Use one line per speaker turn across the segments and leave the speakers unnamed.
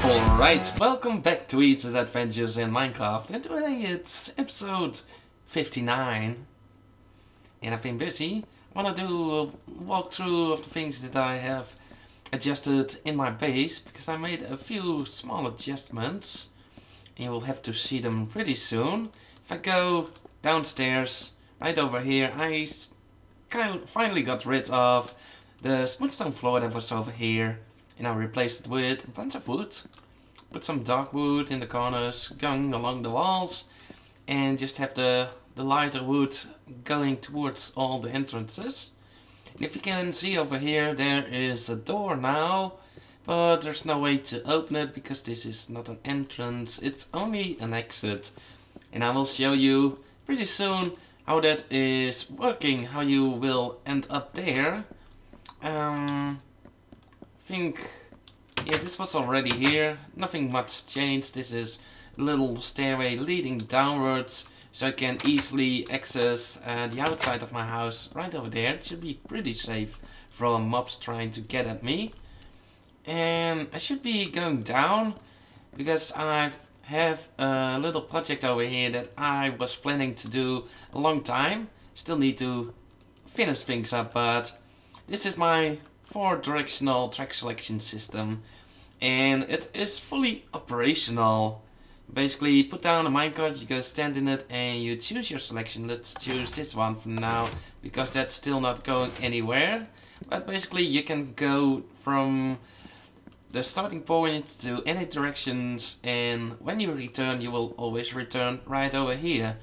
Alright, welcome back to Eedze's Adventures in Minecraft, and today it's episode 59. And I've been busy. I want to do a walkthrough of the things that I have adjusted in my base, because I made a few small adjustments. And you will have to see them pretty soon. If I go downstairs, right over here, I finally got rid of the smooth stone floor that was over here. And I replaced it with a bunch of wood. Put some dark wood in the corners, going along the walls. And just have the lighter wood going towards all the entrances. And if you can see over here, there is a door now. But there's no way to open it because this is not an entrance. It's only an exit. And I will show you pretty soon how that is working. How you will end up there. Yeah, this was already here, nothing much changed. This is a little stairway leading downwards, so I can easily access the outside of my house right over there. It should be pretty safe from mobs trying to get at me. And I should be going down, because I have a little project over here that I was planning to do a long time. Still need to finish things up, but this is my 4-directional track selection system, and it is fully operational. Basically, put down a minecart, you go stand in it and you choose your selection. Let's choose this one for now, because that's still not going anywhere. But basically you can go from the starting point to any directions, and when you return you will always return right over here.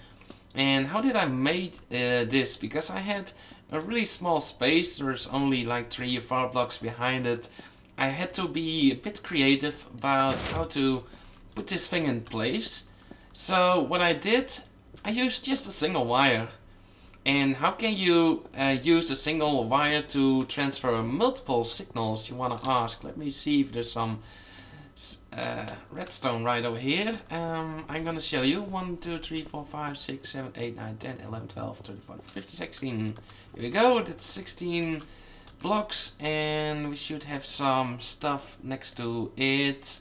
And how did I make this? Because I had a really small space, there's only like 3 or 4 blocks behind it. I had to be a bit creative about how to put this thing in place. So what I did, I used just a single wire. And how can you use a single wire to transfer multiple signals, you want to ask? Let me see if there's some redstone right over here. I'm gonna show you. 1, 2, 3, 4, 5, 6, 7, 8, 9, 10, 11, 12, 13, 14, 15, 16. Here we go, that's 16 blocks, and we should have some stuff next to it.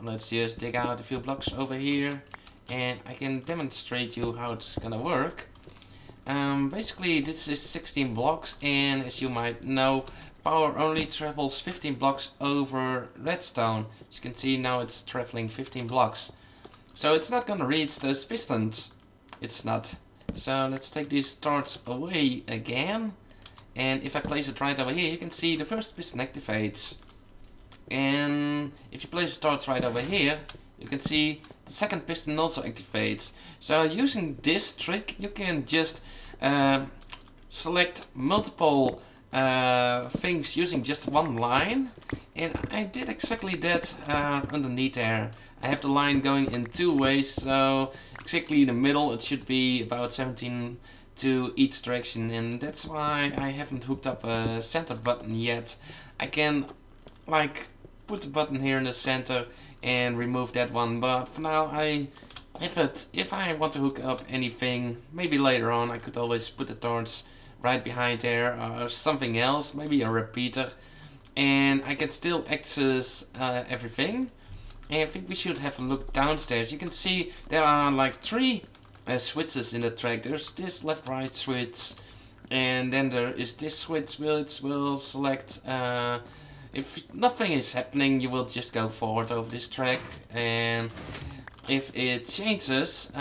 Let's just dig out a few blocks over here, and I can demonstrate you how it's gonna work. Basically this is 16 blocks, and as you might know, power only travels 15 blocks over redstone. As you can see now it's traveling 15 blocks. So it's not gonna reach those pistons. It's not. So let's take these torches away again. And if I place it right over here, you can see the first piston activates. And if you place the torch right over here, you can see the second piston also activates. So using this trick, you can just select multiple things using just one line, and I did exactly that underneath there. I have the line going in 2 ways, so exactly in the middle it should be about 17 to each direction, and that's why I haven't hooked up a center button yet. I can like put the button here in the center and remove that one, but for now if I want to hook up anything, maybe later on I could always put the torch right behind there or something else, maybe a repeater, and I can still access everything. And I think we should have a look downstairs. You can see there are like 3 switches in the track. There's this left right switch, and then there is this switch which will select if nothing is happening, you will just go forward over this track, and if it changes,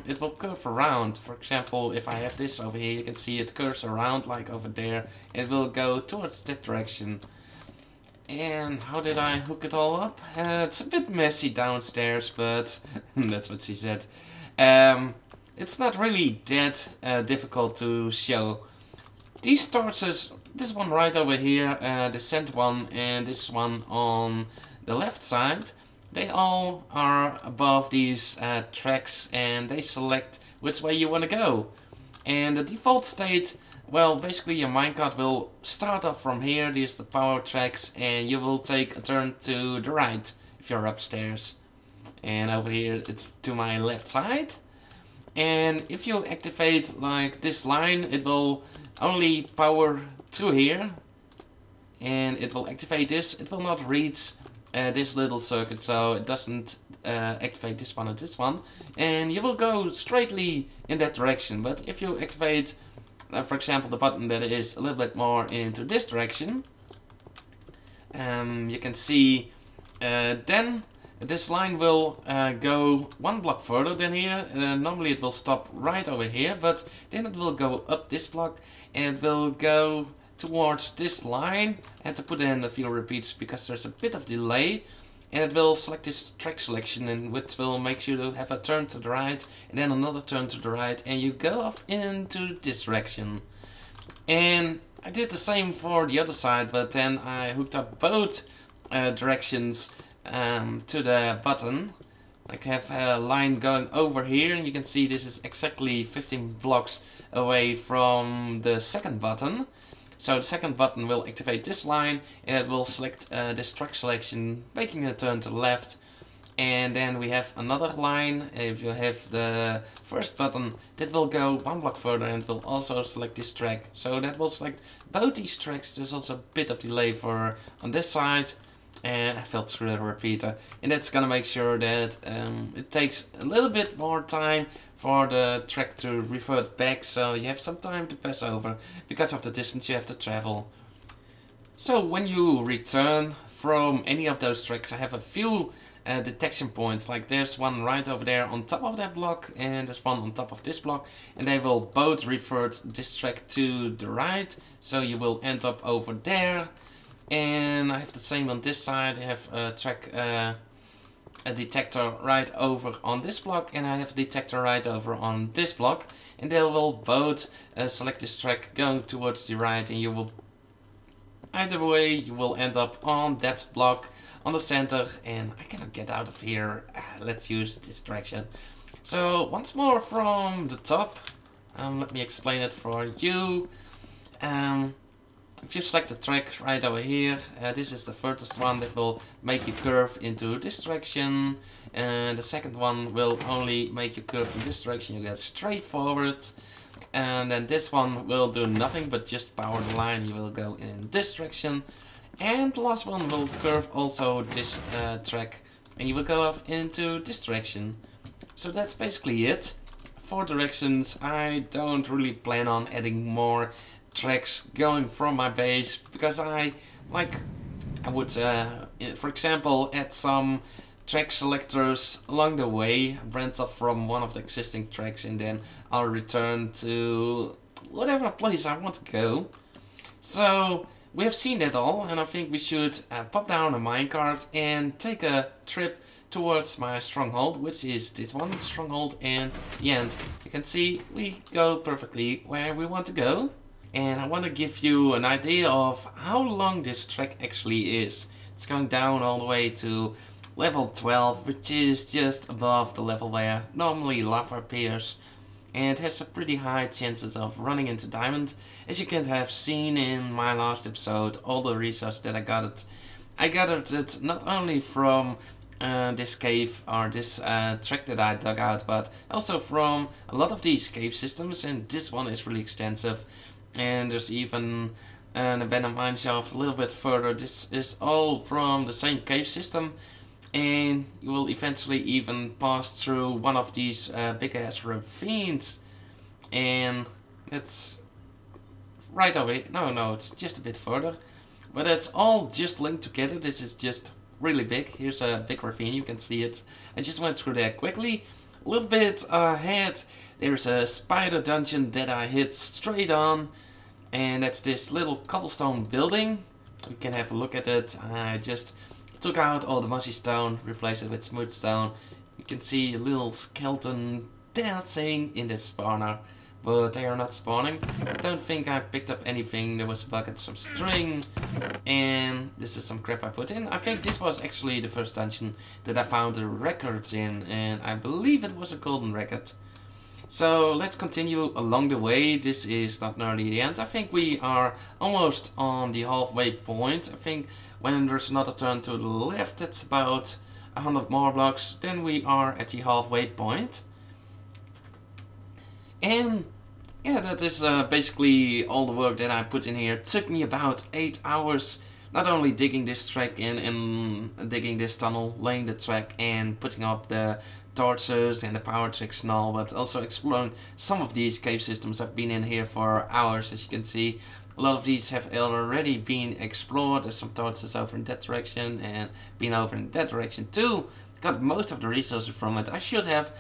it will curve around. For example, if I have this over here, you can see it curves around like over there. It will go towards that direction. And how did I hook it all up? It's a bit messy downstairs, but that's what she said. It's not really that difficult to show. These torches, this one right over here, the center one, and this one on the left side, they all are above these tracks, and they select which way you want to go. And the default state, well, basically your minecart will start off from here. These are the power tracks, and you will take a turn to the right if you're upstairs. And over here it's to my left side. And if you activate like this line, it will only power through here, and it will activate this. It will not reach this little circuit so it doesn't activate this one or this one, and you will go straightly in that direction. But if you activate, for example, the button that is a little bit more into this direction, you can see then this line will go one block further than here. Normally it will stop right over here, but then it will go up this block and it will go towards this line. I had to put in a few repeats because there's a bit of delay, and it will select this track selection, and which will make you to have a turn to the right and then another turn to the right, and you go off into this direction. And I did the same for the other side, but then I hooked up both directions to the button. I have a line going over here, and you can see this is exactly 15 blocks away from the second button. So the second button will activate this line, and it will select this track selection, making a turn to the left. And then we have another line. If you have the first button, that will go one block further and will also select this track. So that will select both these tracks. There's also a bit of delay for on this side. And I filled through the repeater, and that's gonna make sure that it takes a little bit more time for the track to revert back, so you have some time to pass over because of the distance you have to travel. So when you return from any of those tracks, I have a few detection points. Like there's one right over there on top of that block, and there's one on top of this block, and they will both revert this track to the right, so you will end up over there. And I have the same on this side. I have a track, a detector right over on this block, and I have a detector right over on this block, and they will both select this track going towards the right, and you will, either way, you will end up on that block on the center. And I cannot get out of here. Let's use this direction. So once more from the top, let me explain it for you. If you select the track right over here, this is the furthest one that will make you curve into this direction, and the second one will only make you curve in this direction. You get straight forward, and then this one will do nothing but just power the line. You will go in this direction, and the last one will curve also this track, and you will go off into this direction. So that's basically it. 4 directions. I don't really plan on adding more tracks going from my base, because I would for example add some track selectors along the way, branch off from one of the existing tracks, and then I'll return to whatever place I want to go. So we have seen that all, and I think we should pop down a minecart and take a trip towards my stronghold, which is this one, Stronghold, and the end. You can see we go perfectly where we want to go. And I want to give you an idea of how long this track actually is. It's going down all the way to level 12, which is just above the level where normally lava appears. And has a pretty high chances of running into diamond. As you can have seen in my last episode, all the resources that I gathered it not only from this cave or this track that I dug out, but also from a lot of these cave systems, and this one is really extensive. And there's even an abandoned mine shaft a little bit further. This is all from the same cave system, and you will eventually even pass through one of these big ass ravines, and it's right over here. No, it's just a bit further, but it's all just linked together. This is just really big. Here's a big ravine, you can see it. I just went through there quickly. A little bit ahead there's a spider dungeon that I hit straight on, and that's this little cobblestone building. We can have a look at it. I just took out all the mossy stone, replaced it with smooth stone. You can see a little skeleton dancing in this spawner, but they are not spawning. I don't think I picked up anything. There was a bucket, some string, and this is some crap I put in. I think this was actually the first dungeon that I found a record in, and I believe it was a golden record. So let's continue along the way. This is not nearly the end. I think we are almost on the halfway point. I think when there's another turn to the left, it's about 100 more blocks. Then we are at the halfway point. And yeah, that is basically all the work that I put in here. It took me about 8 hours not only digging this track in and digging this tunnel, laying the track and putting up the torches and the power tricks and all, but also exploring some of these cave systems. I've been in here for hours, as you can see. A lot of these have already been explored. There's some torches over in that direction and been over in that direction too. Got most of the resources from it. I should have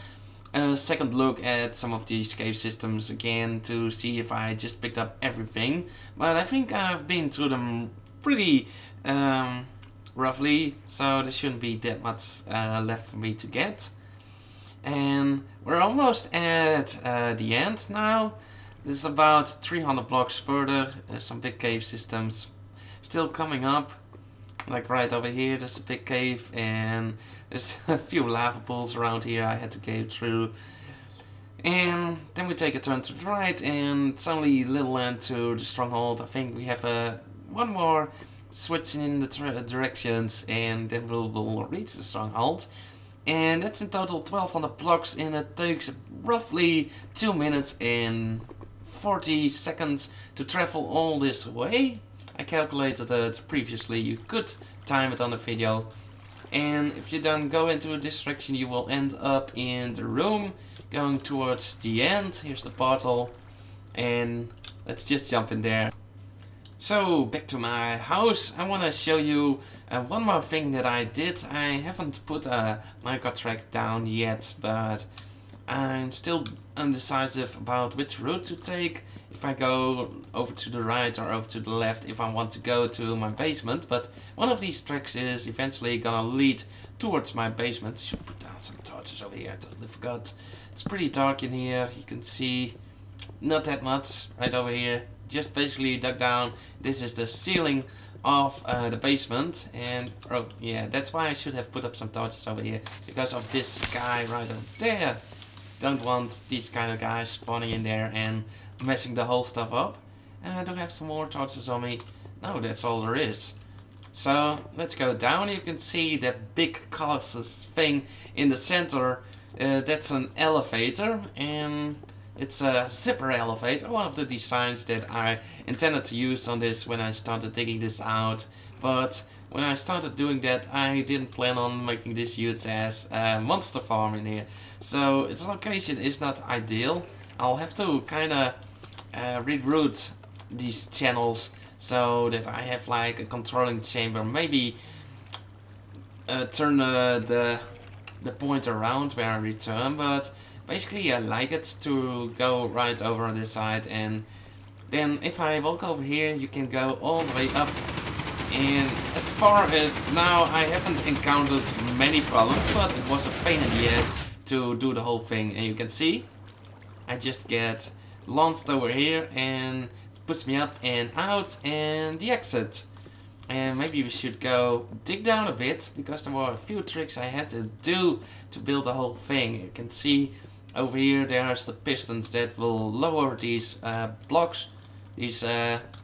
a second look at some of these cave systems again to see if I just picked up everything, but I think I've been through them pretty roughly, so there shouldn't be that much left for me to get. And we're almost at the end now. This is about 300 blocks further. There's some big cave systems still coming up. Like right over here, there's a big cave, and there's a few lava pools around here I had to go through. And then we take a turn to the right, and it's only a little end to the Stronghold. I think we have one more switch in the directions, and then we'll reach the Stronghold. And that's in total 1200 blocks, and it takes roughly 2 minutes and 40 seconds to travel all this way. I calculated it previously, you could time it on the video. And if you then go into this direction, you will end up in the room going towards the end. Here's the portal, and let's just jump in there. So back to my house. I want to show you one more thing that I did. I haven't put a minecart track down yet, but I'm still undecisive about which route to take. If I go over to the right or over to the left, if I want to go to my basement. But one of these tracks is eventually gonna lead towards my basement. Should put down some torches over here, I totally forgot. It's pretty dark in here, you can see not that much right over here. Just basically dug down. This is the ceiling of the basement, and oh yeah, that's why I should have put up some torches over here, because of this guy right over there. Don't want these kind of guys spawning in there and messing the whole stuff up. And I don't have some more torches on me. No, that's all there is. So let's go down. You can see that big colossus thing in the center. That's an elevator, and it's a zipper elevator, one of the designs that I intended to use on this when I started digging this out. But when I started doing that, I didn't plan on making this huge as monster farm in here. So its location is not ideal. I'll have to kinda reroute these channels so that I have like a controlling chamber. Maybe turn the point around where I return, but basically I like it to go right over on this side, and then if I walk over here you can go all the way up. And as far as now, I haven't encountered many problems, but it was a pain in the ass to do the whole thing. And you can see I just get launched over here and puts me up and out and the exit. And maybe we should go dig down a bit, because there were a few tricks I had to do to build the whole thing. You can see over here there's the pistons that will lower these blocks, these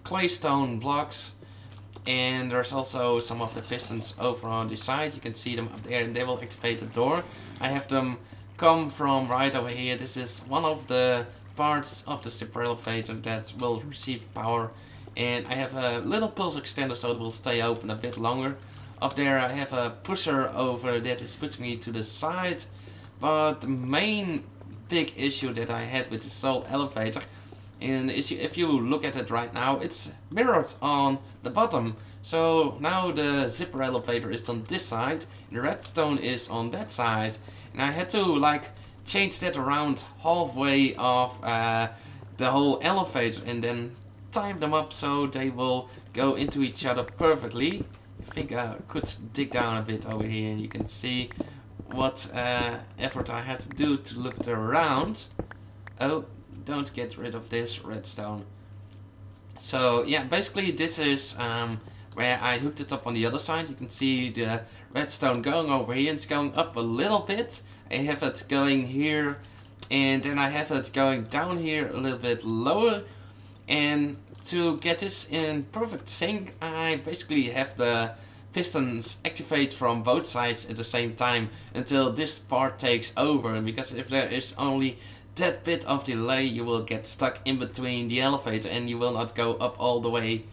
claystone blocks. And there's also some of the pistons over on the side. You can see them up there, and they will activate the door. I have them come from right over here. This is one of the parts of the zipper elevator that will receive power. And I have a little pulse extender so it will stay open a bit longer. Up there I have a pusher over that is pushing me to the side. But the main big issue that I had with this whole elevator, and if you look at it right now, it's mirrored on the bottom. So now the zipper elevator is on this side, and the redstone is on that side. And I had to like change that around halfway of the whole elevator, and then time them up so they will go into each other perfectly. I think I could dig down a bit over here, and you can see what effort I had to do to look around. Oh, don't get rid of this redstone. So yeah, basically this is where I hooked it up on the other side. You can see the redstone going over here. It's going up a little bit. I have it going here, and then I have it going down here a little bit lower. And to get this in perfect sync, I basically have the pistons activate from both sides at the same time until this part takes over. And because if there is only that bit of delay, you will get stuck in between the elevator and you will not go up all the way.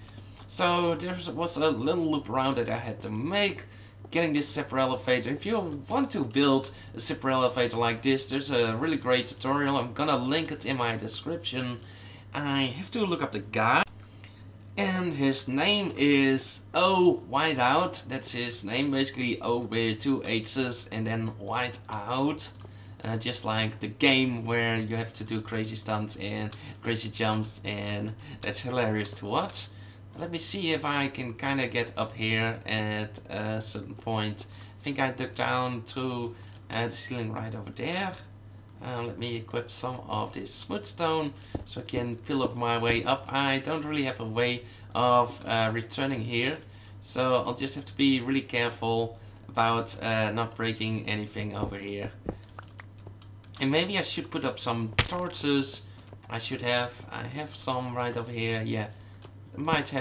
So there was a little loop around that I had to make, getting this zipper elevator. If you want to build a zipper elevator like this, there's a really great tutorial. I'm gonna link it in my description. I have to look up the guy. And his name is OhhWhiteout. That's his name, basically O with 2 H's and then white out. Just like the game where you have to do crazy stunts and crazy jumps, and that's hilarious to watch. Let me see if I can kind of get up here at a certain point. I think I dug down to the ceiling right over there. Let me equip some of this smooth stone so I can peel up my way up. I don't really have a way of returning here, so I'll just have to be really careful about not breaking anything over here. And maybe I should put up some torches. I have some right over here. Yeah, might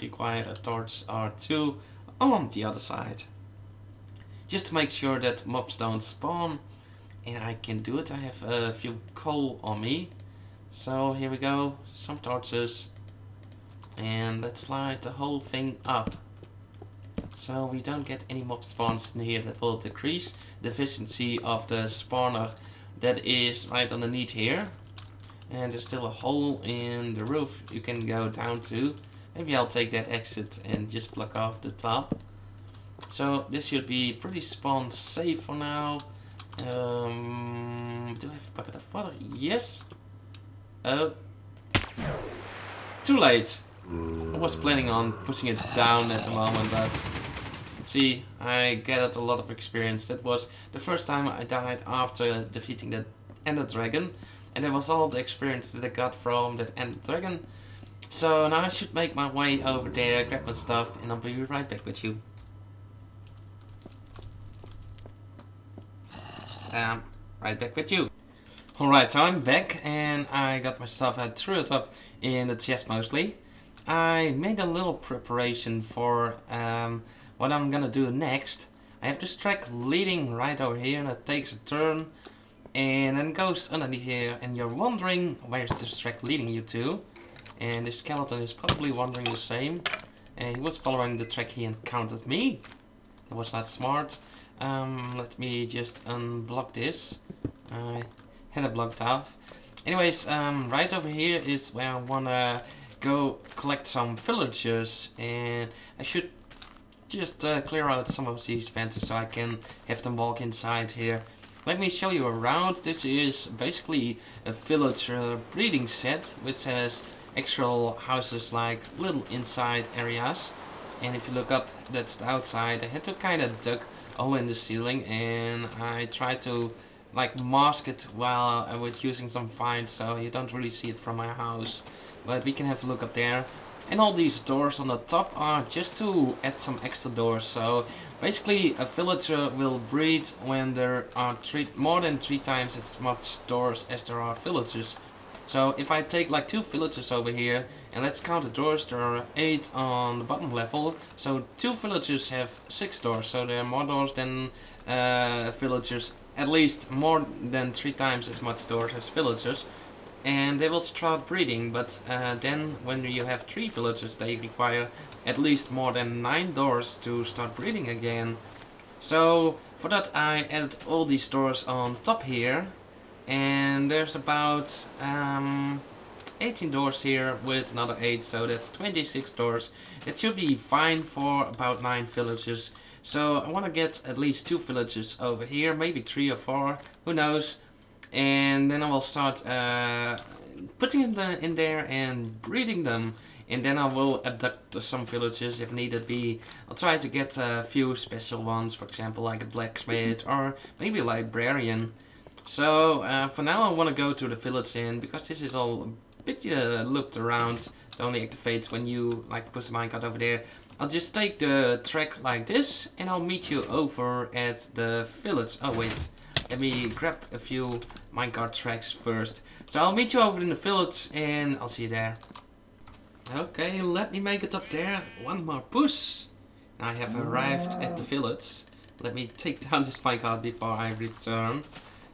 require a torch or two on the other side, just to make sure that mobs don't spawn. And I can do it. I have a few coal on me, so here we go, some torches, and let's light the whole thing up so we don't get any mob spawns in here. That will decrease the efficiency of the spawner that is right underneath here. And there's still a hole in the roof you can go down to. Maybe I'll take that exit and just block off the top. So this should be pretty spawn safe for now. Do I have a bucket of water? Yes. Oh. Too late. I was planning on pushing it down at the moment, but let's see, I gathered a lot of experience. That was the first time I died after defeating the Ender Dragon, and that was all the experience that I got from that Ender Dragon. So now I should make my way over there, grab my stuff, and I'll be right back with you. Right back with you. Alright, so I'm back and I got my stuff. I threw it up in the chest mostly. I made a little preparation for what I'm gonna do next. I have this track leading right over here, and it takes a turn and then goes underneath here, and you're wondering where's this track leading you to. And the skeleton is probably wondering the same. And he was following the track, he encountered me. That was not smart. Let me just unblock this. I had it blocked off. Anyways, right over here is where I wanna go collect some villagers, and I should just clear out some of these fences so I can have them walk inside here. Let me show you around. This is basically a villager breeding set which has actual houses, like little inside areas. And if you look up, that's the outside. I had to kind of dug a hole in the ceiling, and I tried to like mask it while I was using some vines, so you don't really see it from my house. But we can have a look up there. And all these doors on the top are just to add some extra doors. So basically a villager will breed when there are more than 3 times as much doors as there are villagers. So if I take like 2 villagers over here, and let's count the doors, there are 8 on the bottom level. So 2 villagers have 6 doors, so there are more doors than villagers, at least more than 3 times as much doors as villagers. And they will start breeding, but then when you have 3 villagers, they require at least more than 9 doors to start breeding again. So for that I added all these doors on top here. And there's about 18 doors here with another 8, so that's 26 doors. That should be fine for about 9 villagers. So I want to get at least 2 villagers over here, maybe 3 or 4, who knows. And then I will start putting them in there and breeding them. And then I will abduct some villagers if needed be. I'll try to get a few special ones, for example like a blacksmith or maybe a librarian. So for now I want to go to the village inn, because this is all a bit looped around. It only activates when you like push the minecart over there. I'll just take the track like this and I'll meet you over at the village. Oh wait, let me grab a few minecart tracks first. So I'll meet you over in the village and I'll see you there. Okay, let me make it up there. One more push. I have arrived at the village. Let me take down this minecart before I return.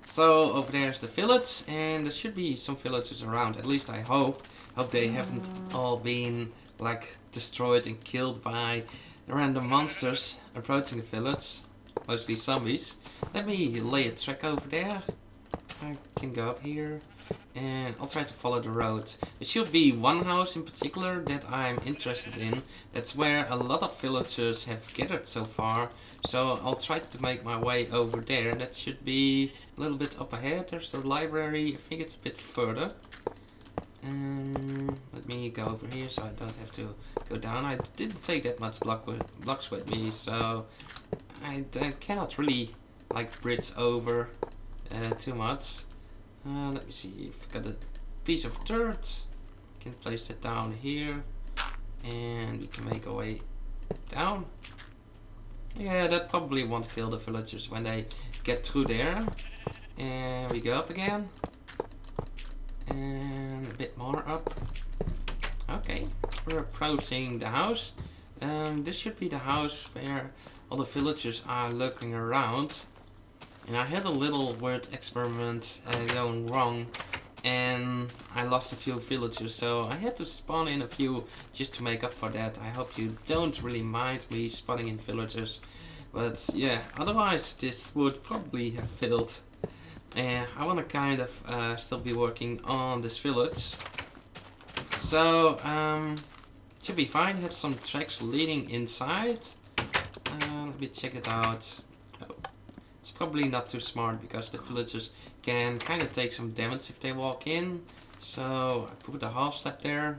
So over there's the village, and there should be some villagers around, at least I hope. Hope they haven't all been like destroyed and killed by random monsters approaching the village, mostly zombies. Let me lay a track over there. I can go up here and I'll try to follow the road. There should be one house in particular that I'm interested in. That's where a lot of villagers have gathered so far. So I'll try to make my way over there. That should be a little bit up ahead. There's the library. I think it's a bit further. Let me go over here so I don't have to go down. I didn't take that much blocks with me, so I cannot really like bridge over too much. Let me see if I got a piece of dirt. Can place that down here, and we can make our way down. Yeah, that probably won't kill the villagers when they get through there. And we go up again. And a bit more up. Okay, we're approaching the house. This should be the house where all the villagers are lurking around. And I had a little weird experiment going wrong, and I lost a few villagers, so I had to spawn in a few just to make up for that. I hope you don't really mind me spawning in villagers, but yeah, otherwise this would probably have failed. And I want to kind of still be working on this village, so it should be fine. Had some tracks leading inside. Let me check it out. Oh. It's probably not too smart because the villagers can kind of take some damage if they walk in. So I put a half step there,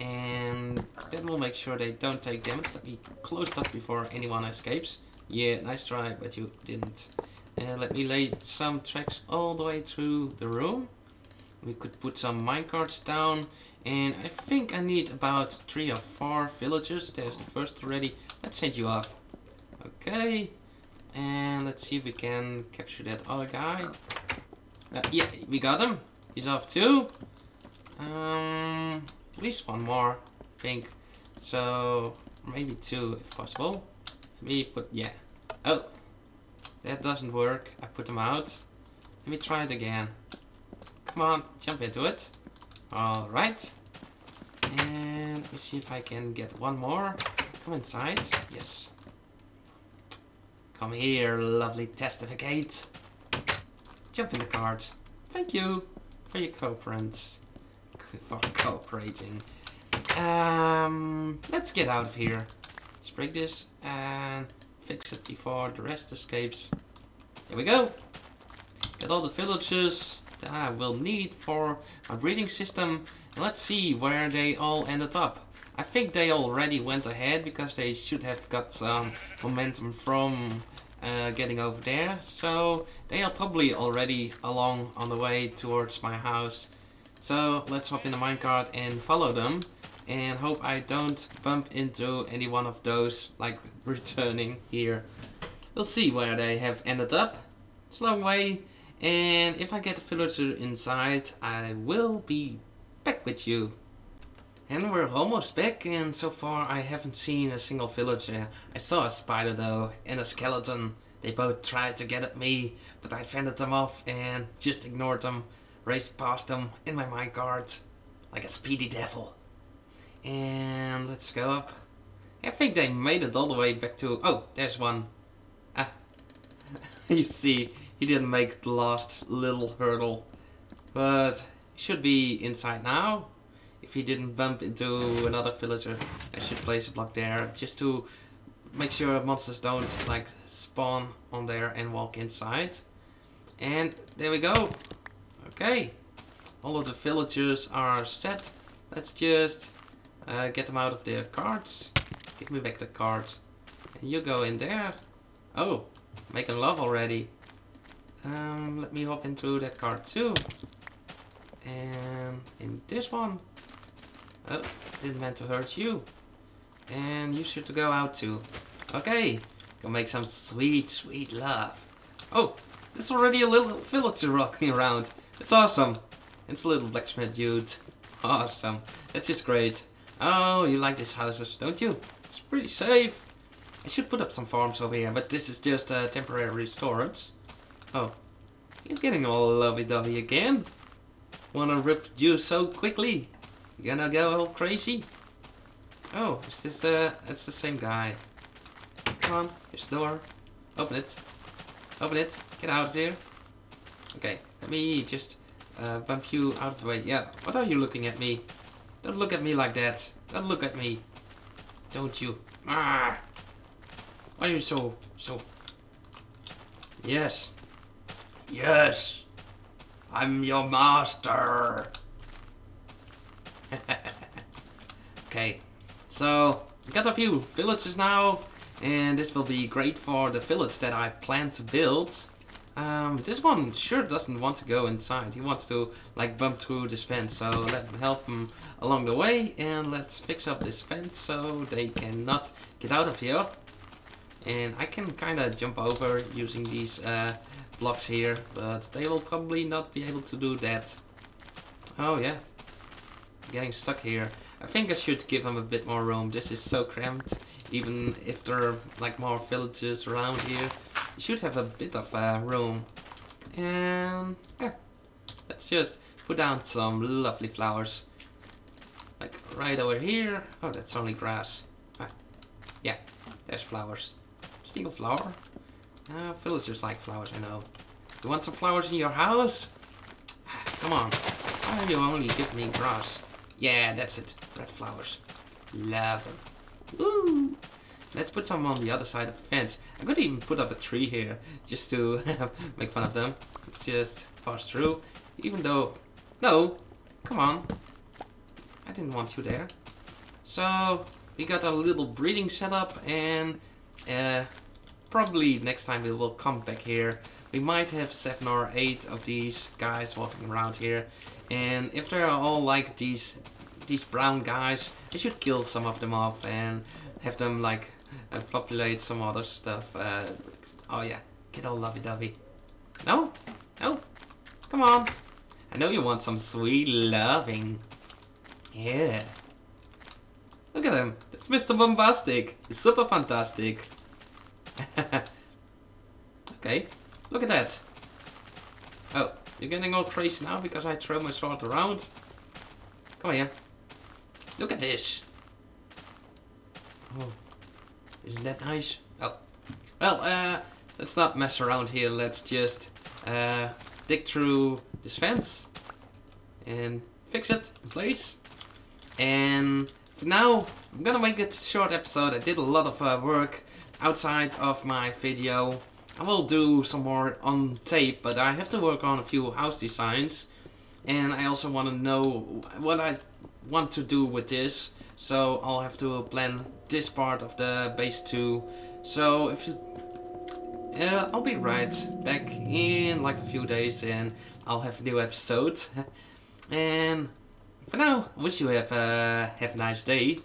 and that will make sure they don't take damage. Let me close it up before anyone escapes. Yeah, nice try, but you didn't. And let me lay some tracks all the way through the room. We could put some minecarts down, and I think I need about 3 or 4 villagers. There's the first already. Let's send you off. Okay. And let's see if we can capture that other guy. Yeah, we got him. He's off too. At least one more, I think. So maybe 2 if possible. Let me put, yeah. Oh, that doesn't work. I put him out. Let me try it again. Come on, jump into it. All right. And let me see if I can get one more. Come inside. Yes. Come here, lovely testificate. Jump in the cart. Thank you for your cooperating. Let's get out of here. Let's break this and fix it before the rest escapes. Here we go. Get all the villagers that I will need for my breeding system. Let's see where they all ended up. I think they already went ahead because they should have got some momentum from getting over there. So they are probably already along on the way towards my house. So let's hop in the minecart and follow them. And hope I don't bump into any one of those like returning here. We'll see where they have ended up. It's a long way. And if I get a villager inside, I will be back with you. And we're almost back, and so far I haven't seen a single villager. I saw a spider though, and a skeleton. They both tried to get at me, but I fended them off and just ignored them. Raced past them in my minecart, like a speedy devil. And let's go up. I think they made it all the way back to... Oh, there's one. Ah. You see, he didn't make the last little hurdle. But he should be inside now. If he didn't bump into another villager, I should place a block there just to make sure monsters don't like spawn on there and walk inside. And there we go. Okay, all of the villagers are set. Let's just get them out of their carts. Give me back the cart. And you go in there. Oh, making love already. Let me hop into that cart too. And in this one. Oh, didn't mean to hurt you. And you should go out too. Okay, go make some sweet, sweet love. Oh, there's already a little villager rocking around. It's awesome. It's a little blacksmith dude. Awesome. That's just great. Oh, you like these houses, don't you? It's pretty safe. I should put up some farms over here, but this is just a temporary storage. Oh, you're getting all lovey-dovey again. Wanna rip you so quickly? You gonna go all crazy? Oh, is this it's the same guy. Come on, here's the door. Open it. Open it. Get out of here. Okay, let me just bump you out of the way. Yeah, what are you looking at me? Don't look at me like that. Don't look at me. Don't you? Ah! Why are you so... Yes. Yes. I'm your master. Okay. So, we got a few villages now. And this will be great for the village that I plan to build. This one sure doesn't want to go inside. He wants to like bump through this fence. So let me help him along the way. And let's fix up this fence so they cannot get out of here. And I can kind of jump over using these blocks here. But they will probably not be able to do that. Oh yeah. Getting stuck here. I think I should give him a bit more room. This is so cramped. Even if there are like more villages around here, you should have a bit of room. And yeah, let's just put down some lovely flowers. Like right over here. Oh, that's only grass. Ah, yeah, there's flowers. Single flower. Villagers like flowers, I know. You want some flowers in your house? Come on. Why do you only give me grass? Yeah, that's it. Red flowers. Love them. Woo! Let's put some on the other side of the fence. I could even put up a tree here just to make fun of them. Let's just pass through. Even though... No! Come on. I didn't want you there. So, we got a little breeding setup and... probably next time we will come back here. We might have 7 or 8 of these guys walking around here. And if they're all like these brown guys, I should kill some of them off and have them like populate some other stuff. Oh yeah, get all lovey-dovey. No? No? Come on. I know you want some sweet loving. Yeah. Look at him. That's Mr. Bombastic. He's super fantastic. Okay, look at that. Oh, you're getting all crazy now because I throw my sword around? Come here. Look at this. Oh, isn't that nice? Oh, well, let's not mess around here. Let's just dig through this fence and fix it in place. And for now, I'm gonna make it a short episode. I did a lot of work outside of my video. I will do some more on tape, but I have to work on a few house designs. And I also want to know what I want to do with this. So I'll have to plan this part of the base too. So if you... I'll be right back in like a few days and I'll have a new episode. And for now, I wish you have a nice day.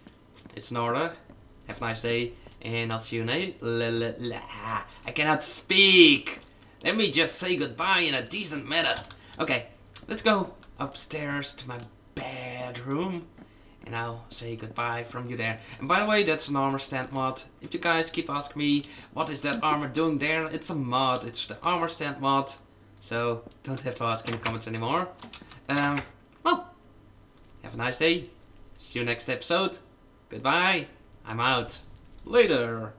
It's in order. Have a nice day. And I'll see you later. I cannot speak. Let me just say goodbye in a decent manner. Okay, let's go upstairs to my bedroom. And I'll say goodbye from you there. And by the way, that's an armor stand mod. If you guys keep asking me, what is that armor doing there? It's a mod. It's the armor stand mod. So, don't have to ask in the comments anymore. Well, have a nice day. See you next episode. Goodbye. I'm out. Later.